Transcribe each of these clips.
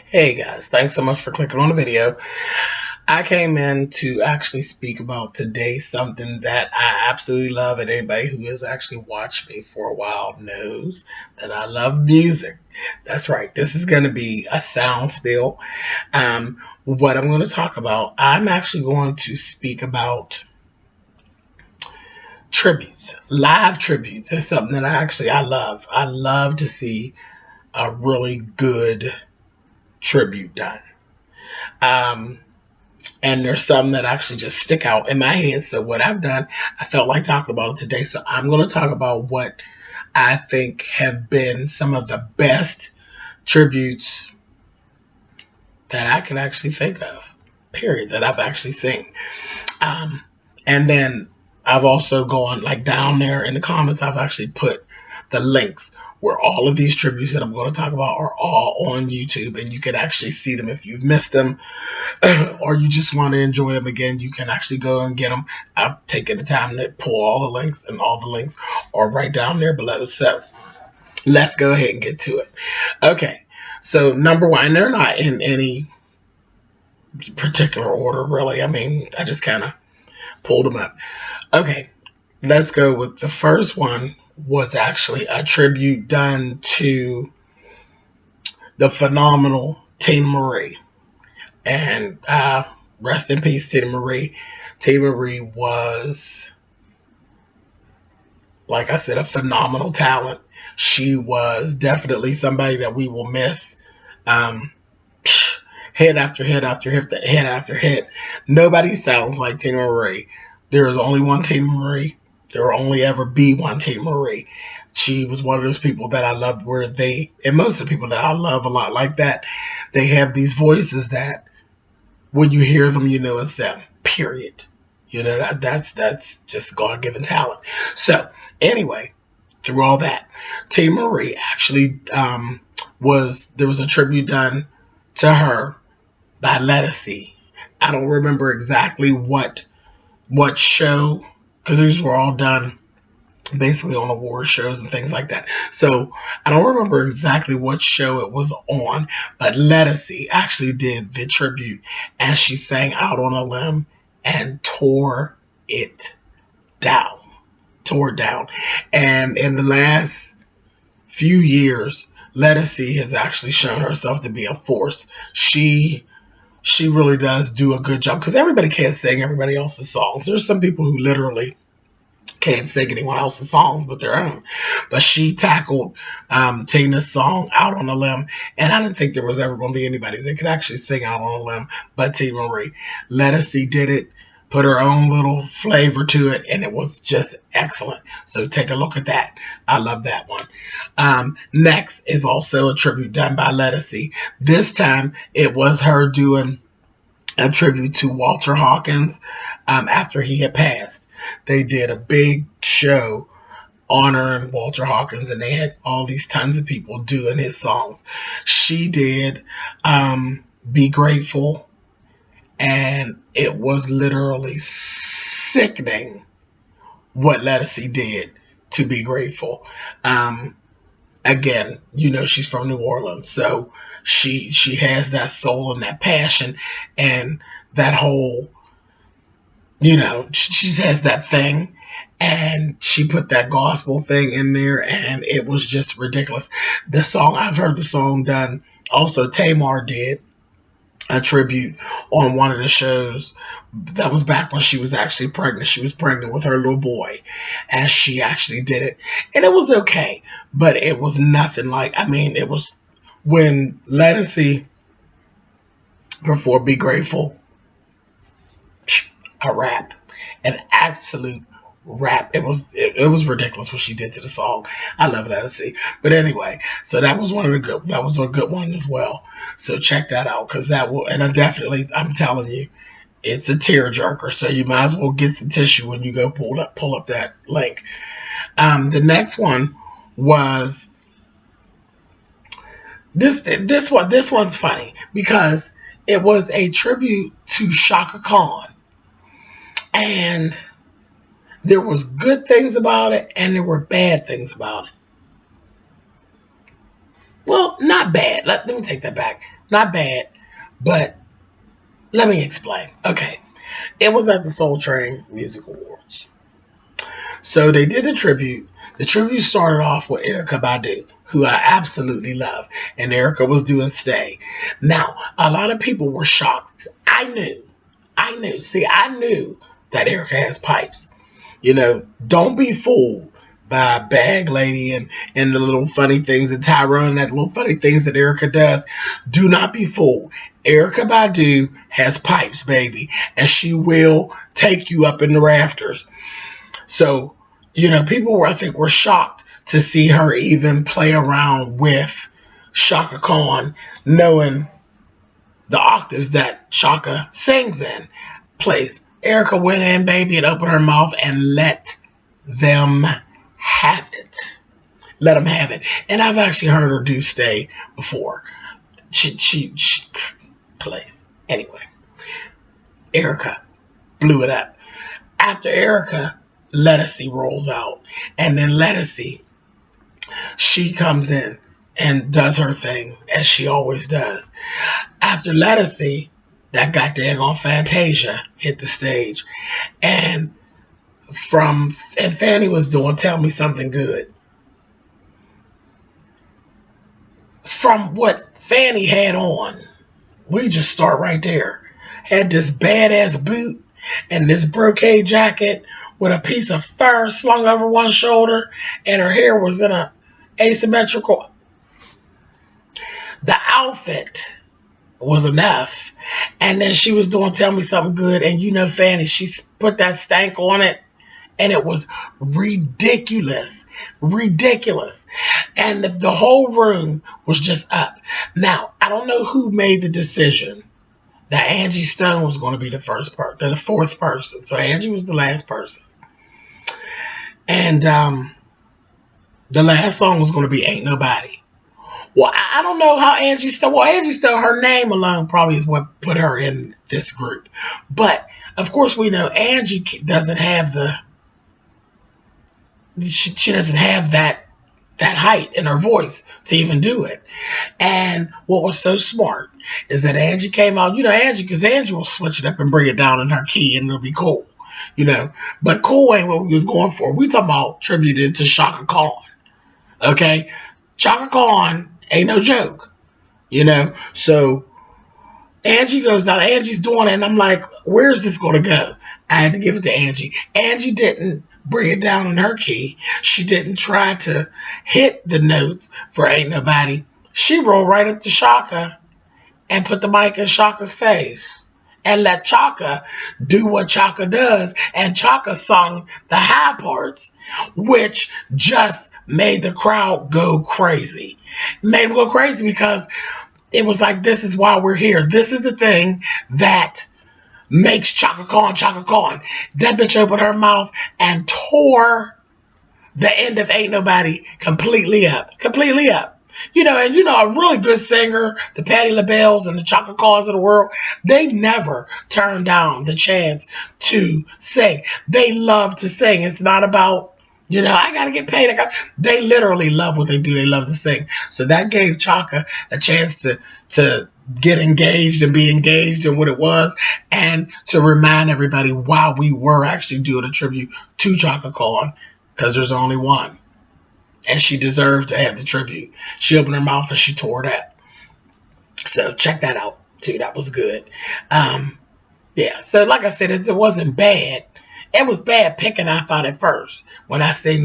Hey guys, thanks so much for clicking on the video. I came in to actually speak about today something that I absolutely love, and anybody who has actually watched me for a while knows that I love music. That's right, this is going to be a sound spill. What I'm going to talk about, I'm actually going to speak about tributes, live tributes. It's something that I love. I love to see a really good tribute done. Um, and there's some that actually just stick out in my head. So what I've done, I felt like talking about it today. So I'm going to talk about what I think have been some of the best tributes that I can actually think of, period, that I've actually seen. Um, and then I've also gone like down there in the comments, I've actually put the links where all of these tributes that I'm going to talk about are all on YouTube, and you can actually see them if you've missed them. Or you just want to enjoy them again, you can actually go and get them. I've taken the time to pull all the links, and all the links are right down there below. So let's go ahead and get to it. Okay, so number one, they're not in any particular order, really. I mean, I just kind of pulled them up. Okay, let's go with the first one. Was actually a tribute done to the phenomenal Teena Marie. And rest in peace, Teena Marie. Teena Marie was, like I said, a phenomenal talent. She was definitely somebody that we will miss. Um, hit after hit after hit after hit. Nobody sounds like Teena Marie. There is only one Teena Marie. There will only ever be one Teena Marie. She was one of those people that I loved, where they, and most of the people that I love a lot like that, they have these voices that when you hear them, you know it's them. Period. You know that's just God given talent. So anyway, through all that, Teena Marie actually was there was a tribute done to her by Ledisi. I don't remember exactly what show, because these were all done basically on award shows and things like that. So I don't remember exactly what show it was on, but Ledisi actually did the tribute, and she sang Out on a Limb and it down, tore it down. And in the last few years, Ledisi has actually shown herself to be a force. She really does do a good job, because everybody can't sing everybody else's songs. There's some people who literally can't sing anyone else's songs but their own. But she tackled Tina's song Out on a Limb, and I didn't think there was ever going to be anybody that could actually sing Out on a Limb but Teena Marie. Ledisi did it, put her own little flavor to it, and it was just excellent. So take a look at that. I love that one. Next is also a tribute done by Ledisi. This time it was her doing a tribute to Walter Hawkins after he had passed. They did a big show honoring Walter Hawkins, and they had all these tons of people doing his songs. She did Be Grateful, and it was literally sickening what Ledisi did to Be Grateful. Again, you know, she's from New Orleans, so she has that soul and that passion and that whole, you know, she has that thing, and she put that gospel thing in there, and it was just ridiculous. The song, I've heard the song done. Also, Tamar did a tribute on one of the shows. That was back when she was actually pregnant. She was pregnant with her little boy, and she actually did it, and it was okay, but it was nothing like. I mean, it was when Ledisi before Be Grateful, a rap, an absolute rap. It was ridiculous what she did to the song. I love Ledisi. But anyway, so that was that was a good one as well. So check that out, because that will, and I'm telling you, it's a tearjerker. So you might as well get some tissue when you go pull up that link. The next one was this one's funny because it was a tribute to Chaka Khan, and there was good things about it, and there were bad things about it. Well, not bad. let me take that back. Not bad, but let me explain. Okay. It was at the Soul Train Music Awards. So they did the tribute. The tribute started off with Erykah Badu, who I absolutely love. And Erykah was doing Stay. Now, a lot of people were shocked. I knew. See, I knew that Erykah has pipes. Don't be fooled by Bag Lady and the little funny things and Tyrone and that little funny things that Erykah does. Do not be fooled. Erykah Badu has pipes, baby, and she will take you up in the rafters. So, people I think were shocked to see her even play around with Chaka Khan, knowing the octaves that Chaka sings in. Plays. Erykah went in, baby, and opened her mouth and let them have it. Let them have it. And I've actually heard her do Stay before. She plays. Anyway, Erykah blew it up. After Erykah, Ledisi rolls out. And then Ledisi, she comes in and does her thing, as she always does. After Ledisi, that goddamn on Fantasia hit the stage. And Fanny was doing Tell Me Something Good. From what Fanny had on, we just start right there. Had this badass boot and this brocade jacket with a piece of fur slung over one shoulder, and her hair was in a asymmetrical. The outfit was enough. And then she was doing Tell Me Something Good, and Fanny, she put that stank on it, and it was ridiculous. And the whole room was just up. Now, I don't know who made the decision that Angie Stone was going to be the fourth person. So Angie was the last person. And the last song was going to be Ain't Nobody. Well, I don't know how Angie Stone. Well, Angie Stone, her name alone probably is what put her in this group. But of course, we know Angie doesn't have she doesn't have that height in her voice to even do it. And what was so smart is that Angie came out. Angie, because Angie will switch it up and bring it down in her key, and it'll be cool. But cool ain't what we was going for. We talking about tributing to Chaka Khan. Okay, Chaka Khan ain't no joke. So Angie goes down. Angie's doing it, and I'm like, where's this going to go? I had to give it to Angie. Angie didn't bring it down in her key. She didn't try to hit the notes for Ain't Nobody. She rolled right up to Chaka and put the mic in Chaka's face and let Chaka do what Chaka does. And Chaka sung the high parts, which just made the crowd go crazy. Made them go crazy because it was like, this is why we're here. This is the thing that makes Chaka Khan Chaka Khan. That bitch opened her mouth and tore the end of Ain't Nobody completely up. And a really good singer, the Patti LaBelles and the Chaka Khans of the world, they never turn down the chance to sing. They love to sing. It's not about, I got to get paid. They literally love what they do. They love to sing. So that gave Chaka a chance to get engaged and be engaged in what it was, and to remind everybody why we were actually doing a tribute to Chaka Khan, because there's only one. And she deserved to have the tribute. She opened her mouth and she tore it up. So check that out too. That was good. Yeah. So like I said, it wasn't bad. It was bad picking, I thought at first. When I say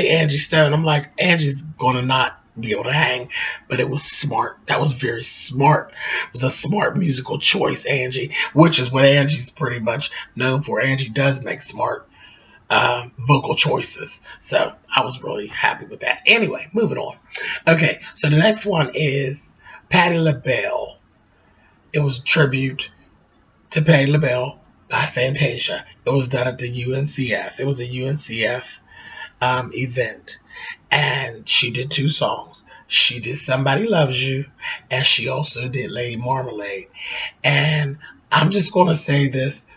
Angie Stone, I'm like, Angie's gonna not be able to hang. But it was smart. That was very smart. It was a smart musical choice, Angie, which is what Angie's pretty much known for. Angie does make smart vocal choices. So I was really happy with that. Anyway, moving on. Okay, so the next one is Patti LaBelle. It was a tribute to Patti LaBelle by Fantasia. It was done at the UNCF. It was a UNCF event. And she did two songs. She did Somebody Loves You, and she also did Lady Marmalade. And I'm just going to say this.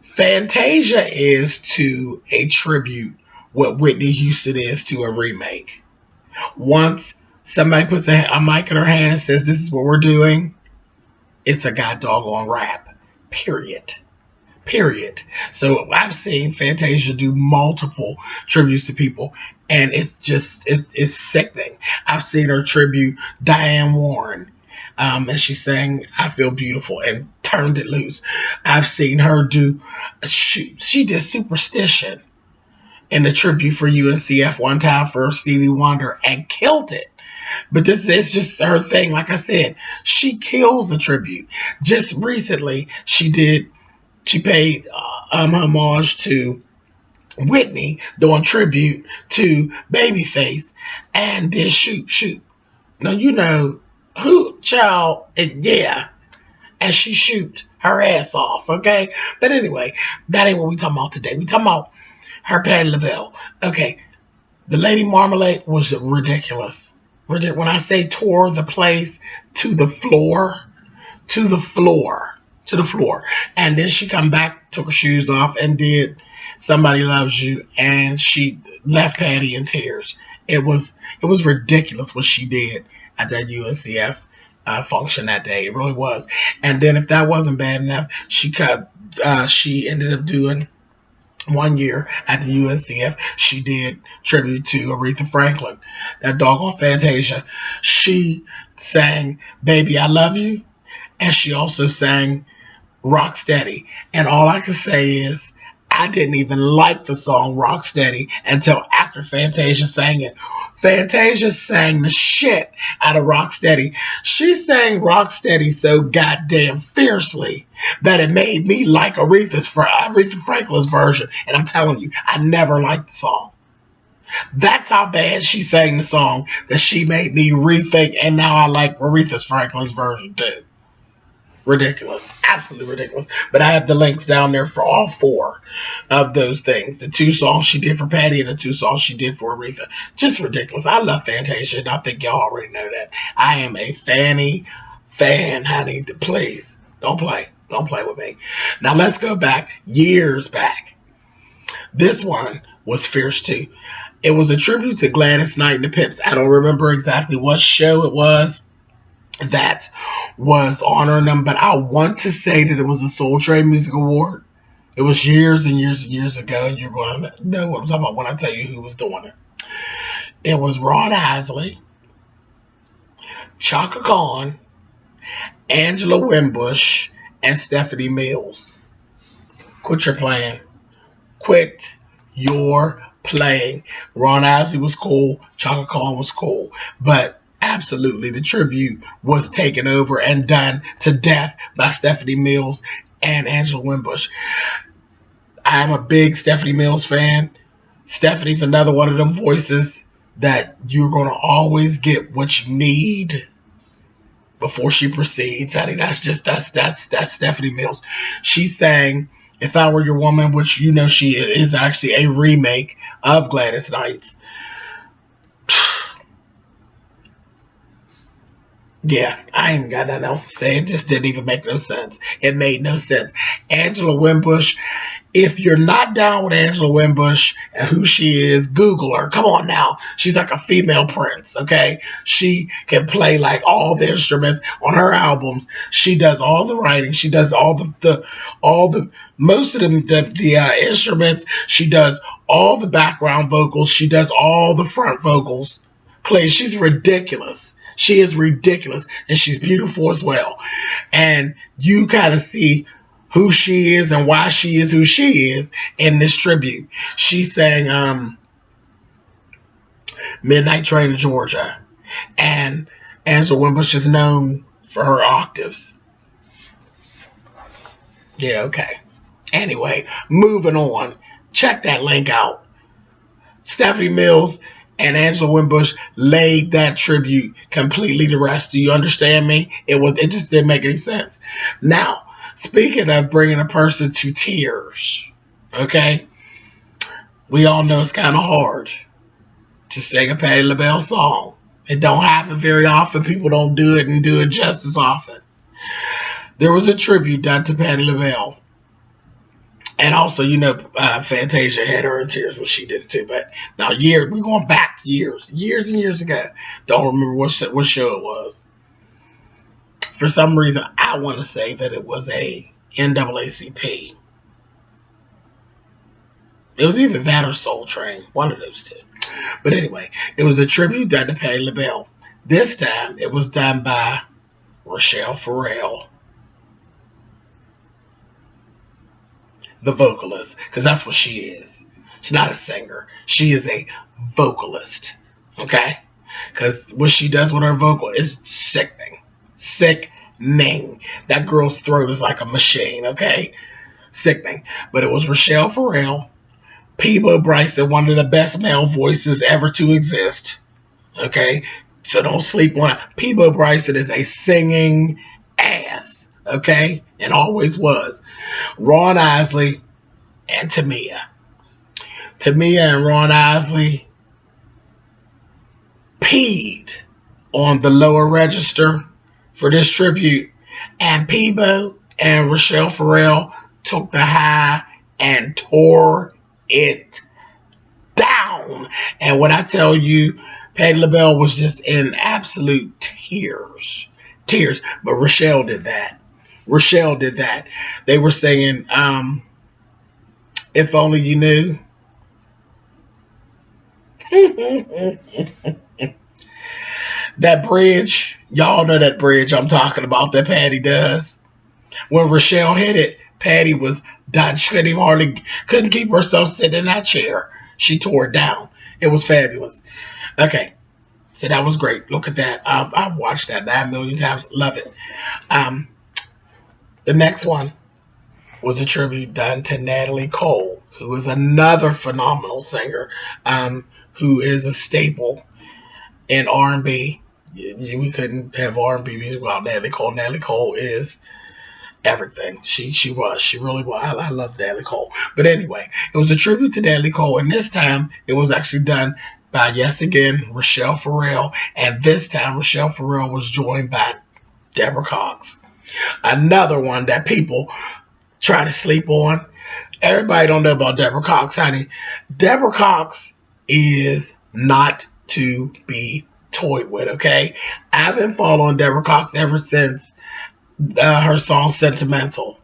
Fantasia is to a tribute what Whitney Houston is to a remake. Once somebody puts a mic in her hand and says, "This is what we're doing," it's a god doggone rap. Period. Period. So I've seen Fantasia do multiple tributes to people, and it's sickening. I've seen her tribute Diane Warren, and she sang "I Feel Beautiful" and turned it loose. I've seen her do she did Superstition in the tribute for UNCF one time for Stevie Wonder and killed it. But this is just her thing. Like I said, she kills a tribute. Just recently, she paid homage to Whitney doing tribute to Babyface and did Shoot. Now you know who, child, yeah, and she shoot her ass off, okay? But anyway, that ain't what we talking about today. We talking about her Patti LaBelle. Okay, the Lady Marmalade was ridiculous. When I say tore the place to the floor, to the floor, to the floor. And then she come back, took her shoes off, and did "Somebody Loves You," and she left Patty in tears. It was ridiculous what she did at that UNCF function that day. It really was. And then if that wasn't bad enough, she ended up doing one year at the UNCF, she did tribute to Aretha Franklin. That doggone Fantasia. She sang "Baby I Love You," and she also sang "Rock Steady." And all I can say is, I didn't even like the song "Rock Steady" until after Fantasia sang it. Fantasia sang the shit out of "Rock Steady." She sang "Rock Steady" so goddamn fiercely that it made me like Aretha Franklin's version. And I'm telling you, I never liked the song. That's how bad she sang the song that she made me rethink, and now I like Aretha Franklin's version too. Ridiculous. Absolutely ridiculous. But I have the links down there for all four of those things. The two songs she did for Patty and the two songs she did for Aretha. Just ridiculous. I love Fantasia, and I think y'all already know that. I am a fan, honey. Please, don't play. Don't play with me. Now let's go back, years back. This one was fierce too. It was a tribute to Gladys Knight and the Pips. I don't remember exactly what show it was that was honoring them, but I want to say that it was a Soul Train Music Award. It was years and years and years ago, and you're going to know what I'm talking about when I tell you who was doing it. It was Ron Isley, Chaka Khan, Angela Winbush, and Stephanie Mills. Quit your playing. Quit your playing. Ron Isley was cool. Chaka Khan was cool. But absolutely, the tribute was taken over and done to death by Stephanie Mills and Angela Winbush. I'm a big Stephanie Mills fan. Stephanie's another one of them voices that you're going to always get what you need before she proceeds. I think that's Stephanie Mills. She sang "If I Were Your Woman," which you know she is actually a remake of Gladys Knight's. Yeah, I ain't got nothing else to say. It just didn't even make no sense. It made no sense. Angela Winbush, if you're not down with Angela Winbush and who she is, Google her. Come on now. She's like a female Prince, okay? She can play like all the instruments on her albums. She does all the writing. She does all the most of them, the instruments. She does all the background vocals. She does all the front vocals. She's ridiculous. She is ridiculous, and she's beautiful as well. And you kind of see who she is and why she is who she is in this tribute. She sang "Midnight Train to Georgia," and Angela Winbush is known for her octaves. Yeah, okay. Anyway, moving on. Check that link out. Stephanie Mills and Angela Winbush laid that tribute completely to rest. Do you understand me? It just didn't make any sense. Now, speaking of bringing a person to tears, okay, we all know it's kind of hard to sing a Patti LaBelle song. It don't happen very often. People don't do it and do it just as often. There was a tribute done to Patti LaBelle And also, Fantasia had her in tears when she did it too. But now, we're going back years and years ago. Don't remember what show it was. For some reason, I want to say that it was a NAACP. It was either that or Soul Train, one of those two. But anyway, it was a tribute done to Patti LaBelle. This time, it was done by Rachelle Ferrell, the vocalist, because that's what she is. She's not a singer. She is a vocalist. Okay? Because what she does with her vocal is sickening. Sickening. That girl's throat is like a machine. Okay? Sickening. But it was Rachelle Ferrell, Peabo Bryson, one of the best male voices ever to exist. Okay? So don't sleep on it. Peabo Bryson is a singing ass. Okay? And always was. Ron Isley and Tamia. Tamia and Ron Isley peed on the lower register for this tribute, and Peabo and Rachelle Ferrell took the high and tore it down. And when I tell you, Patti LaBelle was just in absolute tears. Tears. But Rachelle did that. They were singing, If Only You Knew. That bridge, y'all know that bridge I'm talking about that Patti does. When Rachelle hit it, Patti was done. She couldn't keep herself sitting in that chair. She tore it down. It was fabulous. Okay, so that was great. Look at that. I've watched that 9 million times. Love it. The next one was a tribute done to Natalie Cole, who is another phenomenal singer, who is a staple in R&B. We couldn't have R&B music without Natalie Cole. Natalie Cole is everything. She really was. I love Natalie Cole. But anyway, it was a tribute to Natalie Cole, and this time it was actually done by, yes again, Rachelle Ferrell, and this time Rachelle Ferrell was joined by Deborah Cox. Another one that people try to sleep on. Everybody don't know about Deborah Cox, honey. Deborah Cox is not to be toyed with, okay? I've been following Deborah Cox ever since her song Sentimental.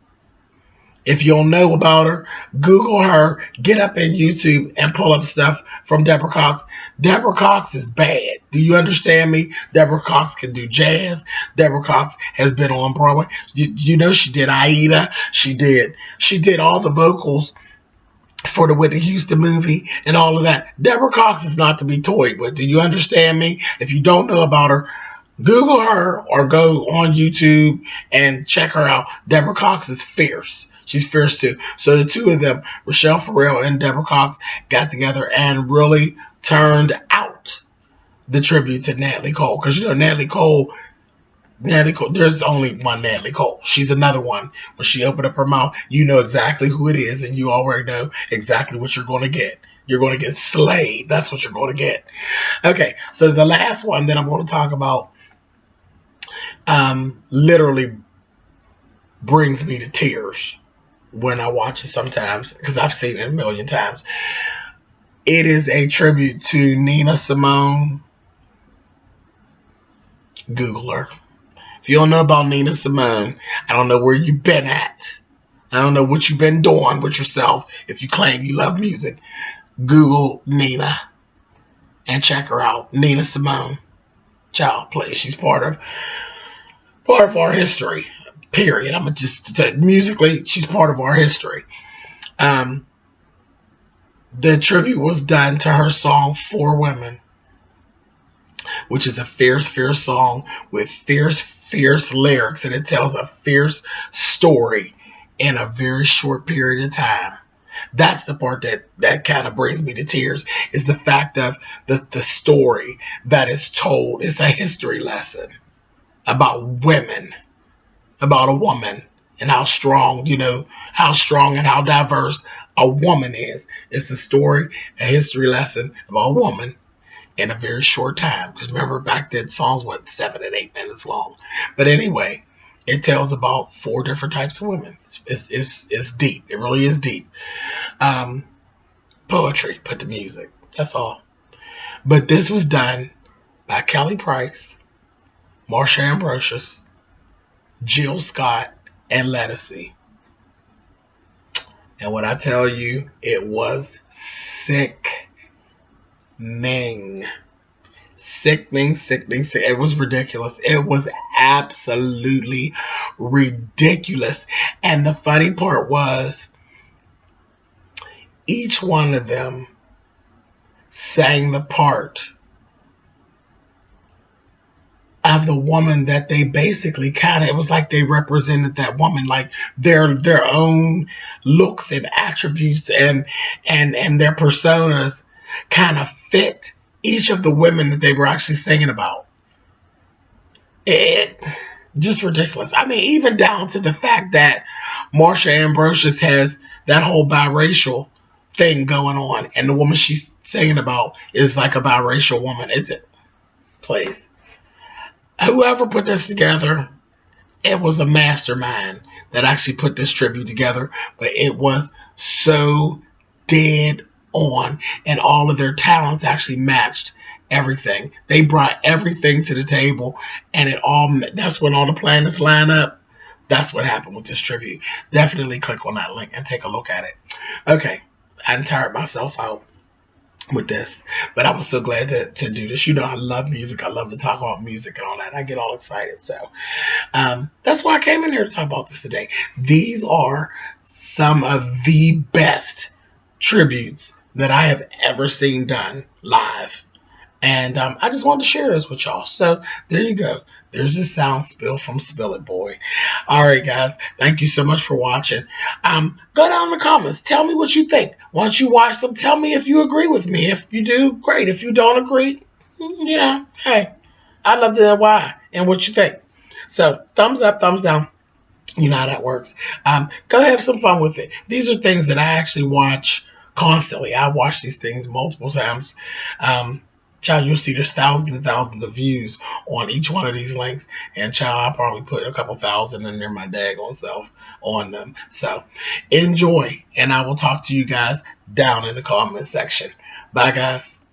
If you don't know about her, Google her, get up in YouTube and pull up stuff from Deborah Cox. Deborah Cox is bad. Do you understand me? Deborah Cox can do jazz. Deborah Cox has been on Broadway. You know she did Aida. She did all the vocals for the Whitney Houston movie and all of that. Deborah Cox is not to be toyed with. Do you understand me? If you don't know about her, Google her or go on YouTube and check her out. Deborah Cox is fierce. She's fierce too. So the two of them, Rachelle Ferrell and Deborah Cox, got together and really turned out the tribute to Natalie Cole. Because Natalie Cole, there's only one Natalie Cole. She's another one. When she opened up her mouth, you know exactly who it is, and you already know exactly what you're going to get. You're going to get slayed. That's what you're going to get. Okay, so the last one that I'm going to talk about literally brings me to tears when I watch it sometimes, because I've seen it a million times. It is a tribute to Nina Simone. Google her. If you don't know about Nina Simone, I don't know where you've been at. I don't know what you've been doing with yourself if you claim you love music. Google Nina and check her out. Nina Simone. Child play. She's part of our history. Period. I'm gonna just say musically, she's part of our history. The tribute was done to her song "For Women," which is a fierce song with fierce lyrics, and it tells a fierce story in a very short period of time. That's the part that kind of brings me to tears, is the fact of the story that is told. It's a history lesson about women, about a woman, and how strong and how diverse a woman is. It's a story, a history lesson about a woman in a very short time. Because remember, back then, songs were 7 and 8 minutes long. But anyway, It tells about four different types of women. It's deep. It really is deep. Um, Poetry, put the music. That's all. But this was done by Kelly Price, Marsha Ambrosius, Jill Scott, and Ledisi. And when I tell you, it was sickening. Sickening, sickening, sickening. It was ridiculous. It was absolutely ridiculous. And the funny part was, each one of them sang the part of the woman that they basically kind of, it was like they represented that woman, like their own looks and attributes and their personas kind of fit each of the women that they were actually singing about. It just ridiculous. I mean, even down to the fact that Marsha Ambrosius has that whole biracial thing going on, and the woman she's singing about is like a biracial woman. It's a place. Whoever put this together, it was a mastermind that actually put this tribute together, but it was so dead on, and all of their talents actually matched everything. They brought everything to the table, and it all, that's when all the planets line up. That's what happened with this tribute. Definitely click on that link and take a look at it. Okay, I tired myself out with this, but I was so glad to do this. You know, I love music. I love to talk about music and all that. I get all excited. So that's why I came in here to talk about this today. These are some of the best tributes that I have ever seen done live. And I just wanted to share this with y'all. So there you go. There's a sound spill from Spill It Boy. All right, guys. Thank you so much for watching. Go down in the comments. Tell me what you think. Once you watch them, tell me if you agree with me. If you do, great. If you don't agree, you know, hey, I'd love to know why and what you think. So thumbs up, thumbs down. You know how that works. Go have some fun with it. These are things that I actually watch constantly. I watch these things multiple times. Child, you'll see there's thousands and thousands of views on each one of these links. And child, I'll probably put a couple thousand in there my daggone self on them. So enjoy. And I will talk to you guys down in the comment section. Bye, guys.